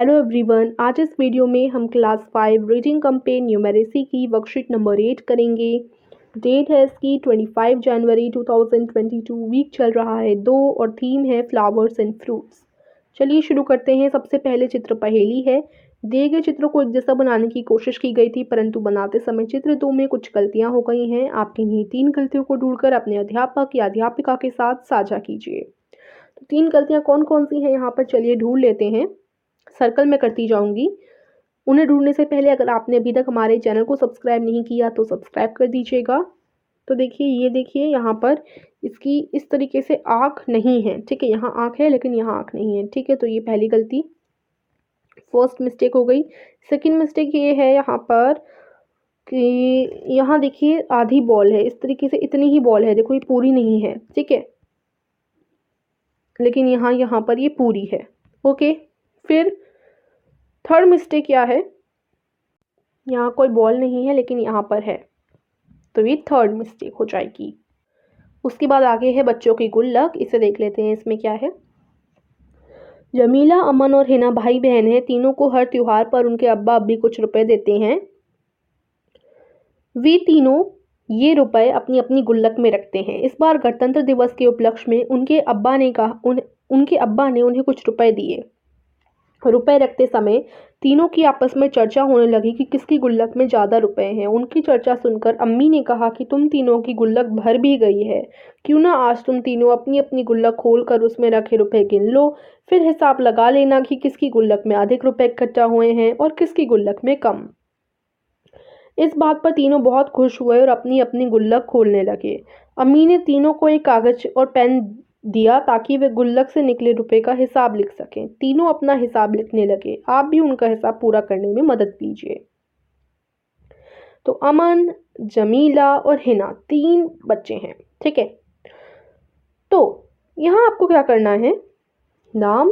Hello everyone, आज इस video में हम क्लास 5 रीडिंग कंपेन न्यूमेरेसी की वर्कशीट नंबर 8 करेंगे। डेट है इसकी 25 जनवरी 2022। वीक चल रहा है 2 और थीम है फ्लावर्स एंड फ्रूट्स। चलिए शुरू करते हैं। सबसे पहले चित्र पहेली है। दिए गए चित्र को एक जैसा बनाने की कोशिश की गई थी, परंतु बनाते समय चित्र 2 में कुछ गलतियां हो गई हैं। आप इन्हीं 3 गलतियों को ढूंढकर अपने अध्यापक या अध्यापिका के साथ साझा कीजिए। तो 3 गलतियां कौन कौन सी हैं यहाँ पर, चलिए ढूंढ लेते हैं। सर्कल में करती जाऊंगी। उन्हें ढूंढने से पहले अगर आपने अभी तक हमारे चैनल को सब्सक्राइब नहीं किया तो सब्सक्राइब कर दीजिएगा। तो देखिए, ये देखिए यहाँ पर इसकी इस तरीके से आँख नहीं है। ठीक है, यहाँ आँख है लेकिन यहाँ आँख नहीं है। ठीक है, तो ये पहली गलती, फर्स्ट मिस्टेक हो गई। सेकंड मिस्टेक ये है यहाँ पर कि यहाँ देखिए आधी बॉल है, इस तरीके से इतनी ही बॉल है, देखो ये पूरी नहीं है। ठीक है, लेकिन यहाँ पर ये पूरी है। ओके, फिर थर्ड मिस्टेक क्या है, यहाँ कोई बॉल नहीं है लेकिन यहाँ पर है, तो ये थर्ड मिस्टेक हो जाएगी। उसके बाद आगे है बच्चों की गुल्लक, इसे देख लेते हैं इसमें क्या है। जमीला, अमन और हिना भाई बहन हैं। तीनों को हर त्योहार पर उनके अब्बा अब्बी कुछ रुपए देते हैं। वे तीनों ये रुपए अपनी अपनी गुल्लक में रखते हैं। इस बार गणतंत्र दिवस के उपलक्ष्य में उनके अब्बा ने उन्हें कुछ रुपए दिए। रुपए रखते समय तीनों की आपस में चर्चा होने लगी कि किसकी गुल्लक में ज़्यादा रुपए हैं। उनकी चर्चा सुनकर अम्मी ने कहा कि तुम तीनों की गुल्लक भर भी गई है, क्यों ना आज तुम तीनों अपनी अपनी गुल्लक खोल कर उसमें रखे रुपए गिन लो, फिर हिसाब लगा लेना कि किसकी गुल्लक में अधिक रुपए इकट्ठा हुए हैं और किसकी गुल्लक में कम। इस बात पर तीनों बहुत खुश हुए और अपनी अपनी गुल्लक खोलने लगे। अम्मी ने तीनों को एक कागज और पेन दिया ताकि वे गुल्लक से निकले रुपए का हिसाब लिख सकें। तीनों अपना हिसाब लिखने लगे। आप भी उनका हिसाब पूरा करने में मदद कीजिए। तो अमन, जमीला और हिना 3 बच्चे हैं। ठीक है, तो यहाँ आपको क्या करना है, नाम,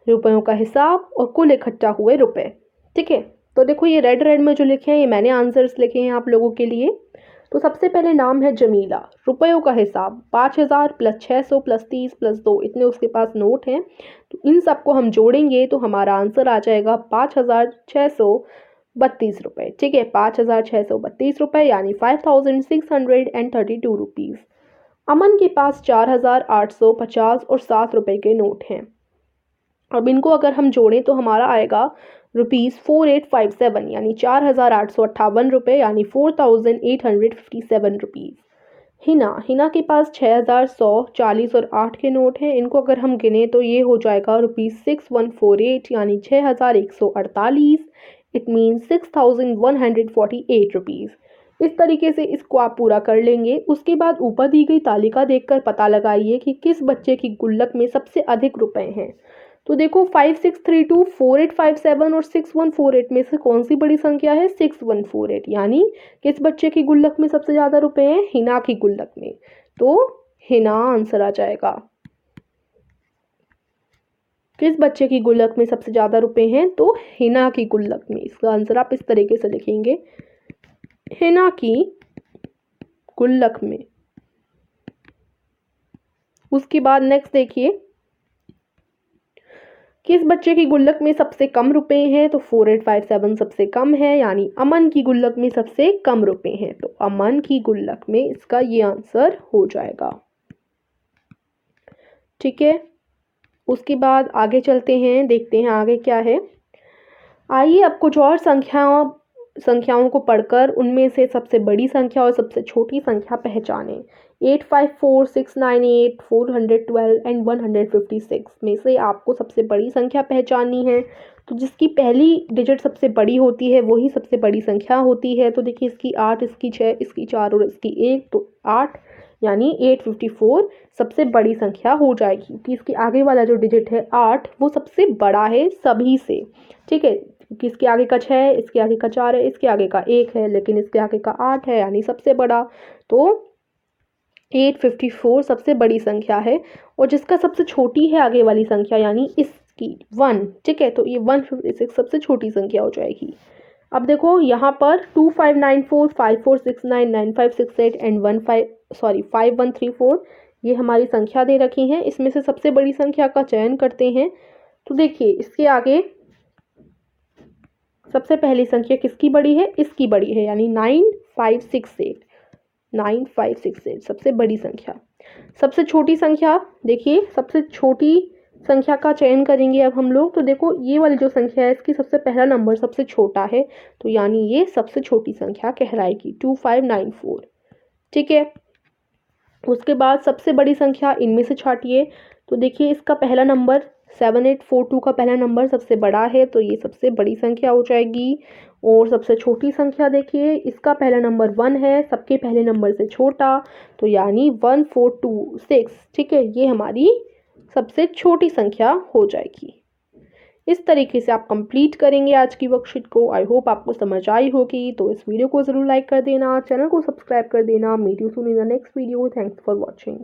रुपयों का हिसाब और कुल इकट्ठा हुए रुपए। ठीक है, तो देखो ये रेड रेड में जो लिखे हैं ये मैंने आंसर्स लिखे हैं आप लोगों के लिए। तो सबसे पहले नाम है जमीला, रुपयों का हिसाब 5000 प्लस 600 प्लस 30 प्लस 2, इतने उसके पास नोट हैं। तो इन सबको हम जोड़ेंगे तो हमारा आंसर आ जाएगा 5632 रुपये। ठीक है, 5632 रुपये यानी 5632 रुपीज़। अमन के पास 4850 और 7 रुपये के नोट हैं। अब इनको अगर हम जोड़ें तो हमारा आएगा ₹4857 यानी 4858 रुपये यानी 4857 रुपीज़। हिना के पास 6100, 40 और 8 के नोट हैं। इनको अगर हम गिने तो ये हो जाएगा ₹6148 यानी 6148। It means 6148 rupees. इस तरीके से इसको आप पूरा कर लेंगे। उसके बाद ऊपर दी गई तालिका देखकर पता लगाइए कि किस बच्चे की गुल्लक में सबसे अधिक रुपए हैं। तो देखो 5632, 4857 और 6148 में से कौन सी बड़ी संख्या है, 6148, यानी किस बच्चे की गुल्लक में सबसे ज़्यादा रुपए हैं, हिना की गुल्लक में। तो हिना आंसर आ जाएगा। किस बच्चे की गुल्लक में सबसे ज़्यादा रुपए हैं, तो हिना की गुल्लक में। इसका आंसर आप इस तरीके से लिखेंगे, हिना की गुल्लक में। उसके बाद नेक्स्ट देखिए, किस बच्चे की गुल्लक में सबसे कम रुपए हैं, तो 4857 सबसे कम है यानी अमन की गुल्लक में सबसे कम रुपए हैं। तो अमन की गुल्लक में इसका ये आंसर हो जाएगा। ठीक है, उसके बाद आगे चलते हैं, देखते हैं आगे क्या है। आइए अब कुछ और संख्याओं को पढ़कर उनमें से सबसे बड़ी संख्या और सबसे छोटी संख्या पहचानें। 854, 698, 412 एंड 156 में से आपको सबसे बड़ी संख्या पहचाननी है। तो जिसकी पहली डिजिट सबसे बड़ी होती है वही सबसे बड़ी संख्या होती है। तो देखिए, इसकी 8, इसकी 6, इसकी 4 और इसकी 1, तो 8 यानी 854 सबसे बड़ी संख्या हो जाएगी, क्योंकि इसके आगे वाला जो डिजिट है 8 वो सबसे बड़ा है सभी से। ठीक है, क्योंकि इसके आगे का 6 है, इसके आगे का 4 है, इसके आगे का 1 है, लेकिन इसके आगे का 8 है यानी सबसे बड़ा। तो 854 सबसे बड़ी संख्या है। और जिसका सबसे छोटी है आगे वाली संख्या यानी इसकी 1, ठीक है, तो ये 156 सबसे छोटी संख्या हो जाएगी। अब देखो यहाँ पर 2594, 5469, 9568 एंड 5134 ये हमारी संख्या दे रखी हैं। इसमें से सबसे बड़ी संख्या का चयन करते हैं। तो देखिए, इसके आगे सबसे पहली संख्या किसकी बड़ी है? इसकी बड़ी है, यानी 9568। 9568 सबसे बड़ी संख्या। सबसे छोटी संख्या देखिए, सबसे छोटी संख्या का चयन करेंगे अब हम लोग। तो देखो ये वाली जो संख्या है इसकी सबसे पहला नंबर सबसे छोटा है, तो यानी ये सबसे छोटी संख्या कहलाएगी 2594। ठीक है। उसके बाद सबसे बड़ी संख्या इनमें से छांटिए। तो देखिए इसका पहला नंबर 7842 का पहला नंबर सबसे बड़ा है, तो ये सबसे बड़ी संख्या हो जाएगी। और सबसे छोटी संख्या देखिए, इसका पहला नंबर 1 है, सबके पहले नंबर से छोटा, तो यानी 1426। ठीक है, ये हमारी सबसे छोटी संख्या हो जाएगी। इस तरीके से आप कंप्लीट करेंगे आज की वर्कशीट को। आई होप आपको समझ आई होगी। तो इस वीडियो को ज़रूर लाइक कर देना, चैनल को सब्सक्राइब कर देना। Meet you soon in the next video. Thanks for watching.